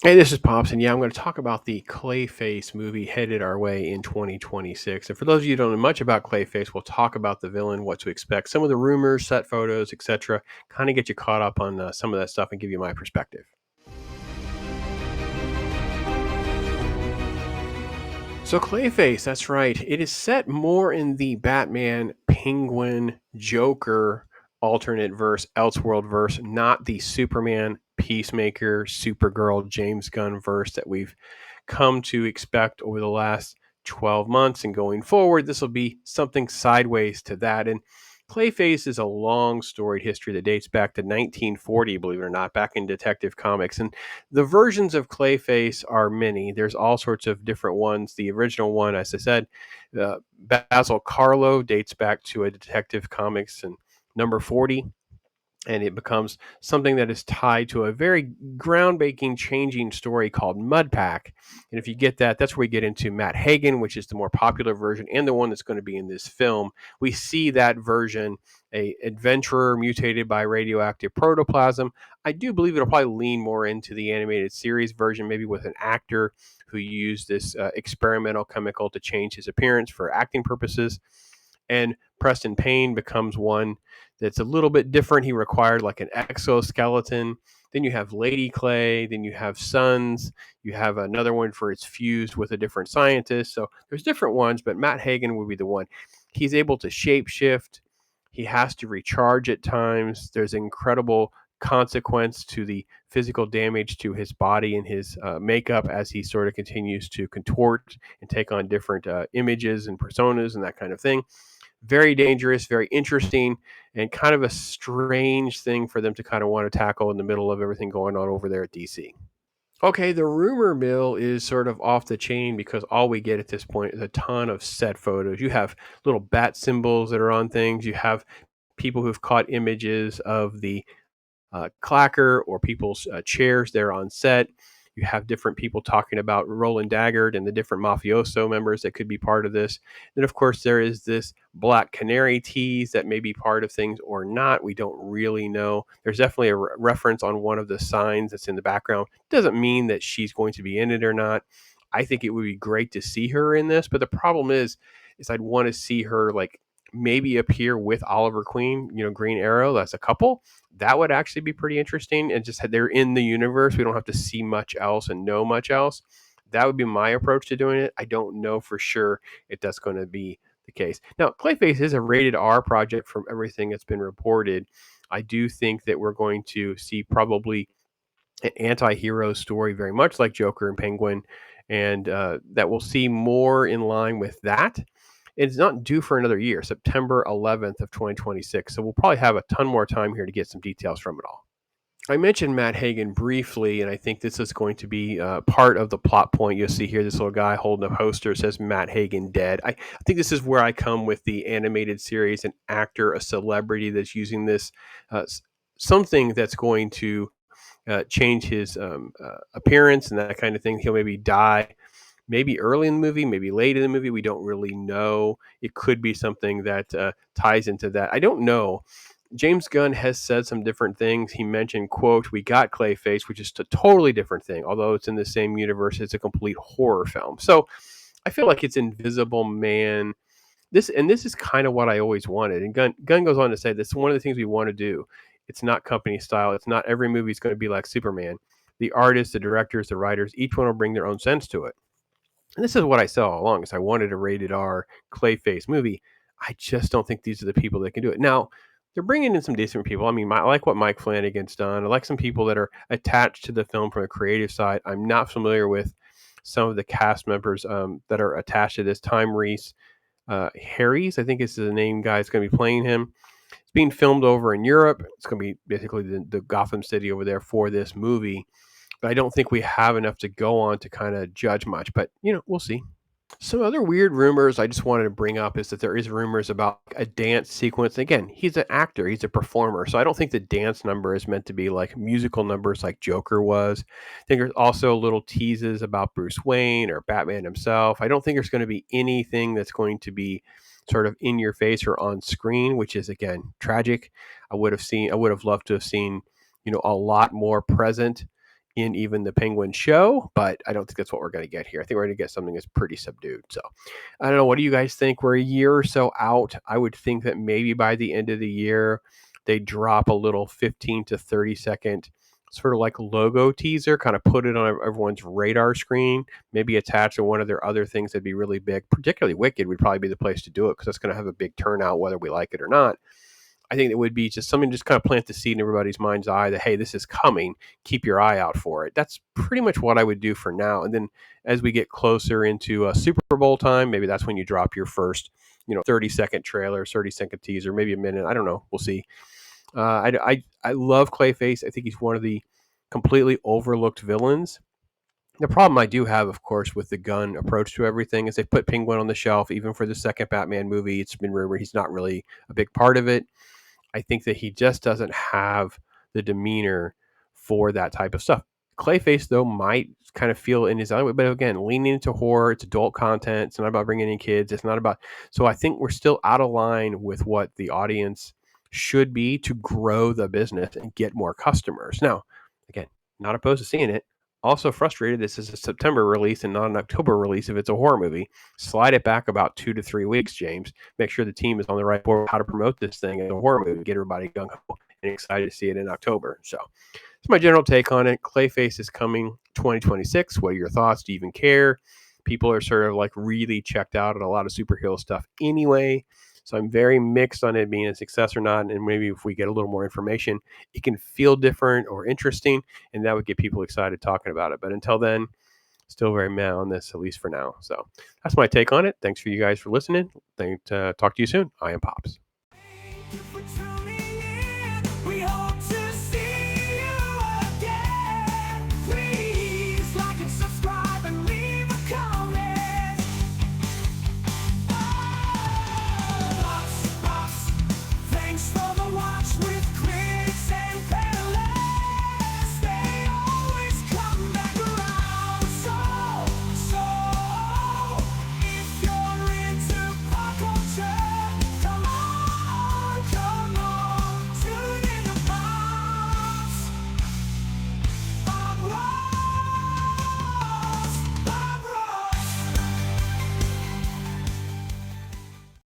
Hey, this is Pops, and yeah, I'm going to talk about the Clayface movie headed our way in 2026. And for those of you who don't know much about Clayface, we'll talk about the villain, what to expect, some of the rumors, set photos, etc. Kind of get you caught up on some of that stuff and give you my perspective. So, Clayface, that's right. It is set more in the Batman, Penguin, Joker alternate verse, Elseworld verse, not the Superman, Peacemaker, Supergirl, James Gunn verse that we've come to expect over the last 12 months and going forward. This will be something sideways to that. And Clayface is a long storied history that dates back to 1940, believe it or not, back in Detective Comics. And the versions of Clayface are many. There's all sorts of different ones. The original one, as I said, Basil Carlo dates back to a Detective Comics and number 40, and it becomes something that is tied to a very groundbreaking, changing story called Mudpack. And if you get that, that's where we get into Matt Hagen, which is the more popular version and the one that's going to be in this film. We see that version, a adventurer mutated by radioactive protoplasm. I do believe it'll probably lean more into the animated series version, maybe with an actor who used this experimental chemical to change his appearance for acting purposes. And Preston Payne becomes one that's a little bit different. He required like an exoskeleton. Then you have Lady Clay. Then you have Sons. You have another one for it's fused with a different scientist. So there's different ones, but Matt Hagen would be the one. He's able to shapeshift. He has to recharge at times. There's incredible consequence to the physical damage to his body and his makeup as he sort of continues to contort and take on different images and personas and that kind of thing. Very dangerous, very interesting, and kind of a strange thing for them to kind of want to tackle in the middle of everything going on over there at DC. Okay, the rumor mill is sort of off the chain because all we get at this point is a ton of set photos. You have little bat symbols that are on things. You have people who've caught images of the clacker or people's chairs there on set. You have different people talking about Roland Daggett and the different mafioso members that could be part of this. Then, of course, there is this Black Canary tease that may be part of things or not. We don't really know. There's definitely a reference on one of the signs that's in the background. Doesn't mean that she's going to be in it or not. I think it would be great to see her in this, but the problem is I'd want to see her like maybe appear with Oliver Queen, Green Arrow. That's a couple that would actually be pretty interesting. And just they're in the universe. We don't have to see much else and know much else. That would be my approach to doing it. I don't know for sure if that's going to be the case. Now, Clayface is a rated R project from everything that's been reported. I do think that we're going to see probably an anti-hero story very much like Joker and Penguin, and that we'll see more in line with that. It's not due for another year, September 11th of 2026. So we'll probably have a ton more time here to get some details from it all. I mentioned Matt Hagen briefly, and I think this is going to be part of the plot point. You'll see here this little guy holding a poster says Matt Hagen dead. I think this is where I come with the animated series, an actor, a celebrity that's using this, something that's going to change his appearance and that kind of thing. He'll maybe die maybe early in the movie, maybe late in the movie. We don't really know. It could be something that ties into that. I don't know. James Gunn has said some different things. He mentioned, quote, we got Clayface, which is a totally different thing. Although it's in the same universe, it's a complete horror film. So I feel like it's Invisible Man. This is kind of what I always wanted. And Gunn goes on to say this is one of the things we want to do. It's not company style. It's not every movie is going to be like Superman. The artists, the directors, the writers, each one will bring their own sense to it. And this is what I said all along is I wanted a rated R Clayface movie. I just don't think these are the people that can do it. Now, they're bringing in some decent people. I mean, I like what Mike Flanagan's done. I like some people that are attached to the film from a creative side. I'm not familiar with some of the cast members that are attached to this. Tom Rhys Harries, I think is the name guy is going to be playing him. It's being filmed over in Europe. It's going to be basically the Gotham City over there for this movie. But I don't think we have enough to go on to kind of judge much. But, we'll see. Some other weird rumors I just wanted to bring up is that there is rumors about a dance sequence. Again, he's an actor, he's a performer, so I don't think the dance number is meant to be like musical numbers like Joker was. I think there's also little teases about Bruce Wayne or Batman himself. I don't think there's going to be anything that's going to be sort of in your face or on screen, which is again tragic. I would have loved to have seen, a lot more present in even the Penguin show, but I don't think that's what we're going to get here. I think we're going to get something that's pretty subdued. So I don't know. What do you guys think? We're a year or so out. I would think that maybe by the end of the year, they drop a little 15 to 30-second sort of like logo teaser, kind of put it on everyone's radar screen, maybe attach to one of their other things that'd be really big. Particularly Wicked would probably be the place to do it because it's going to have a big turnout whether we like it or not. I think it would be just something to just kind of plant the seed in everybody's mind's eye that, hey, this is coming. Keep your eye out for it. That's pretty much what I would do for now. And then as we get closer into Super Bowl time, maybe that's when you drop your first, 30-second trailer, 30-second teaser, maybe a minute. I don't know. We'll see. I love Clayface. I think he's one of the completely overlooked villains. The problem I do have, of course, with the gun approach to everything is they put Penguin on the shelf. Even for the second Batman movie, it's been rumored he's not really a big part of it. I think that he just doesn't have the demeanor for that type of stuff. Clayface, though, might kind of feel in his own way, but again, leaning into horror, it's adult content. It's not about bringing in kids. It's not about. So I think we're still out of line with what the audience should be to grow the business and get more customers. Now, again, not opposed to seeing it. Also frustrated this is a September release and not an October release if it's a horror movie. Slide it back about 2 to 3 weeks, James. Make sure the team is on the right board how to promote this thing as a horror movie. Get everybody gung-ho and excited to see it in October. So that's my general take on it. Clayface is coming 2026. What are your thoughts? Do you even care? People are sort of like really checked out on a lot of superhero stuff anyway. So I'm very mixed on it being a success or not. And maybe if we get a little more information, it can feel different or interesting. And that would get people excited talking about it. But until then, still very meh on this, at least for now. So that's my take on it. Thanks for you guys for listening. Talk to you soon. I am Pops. Thank you for tuning in. We hope to see you again. Please like and subscribe and leave a comment. Pops, thanks for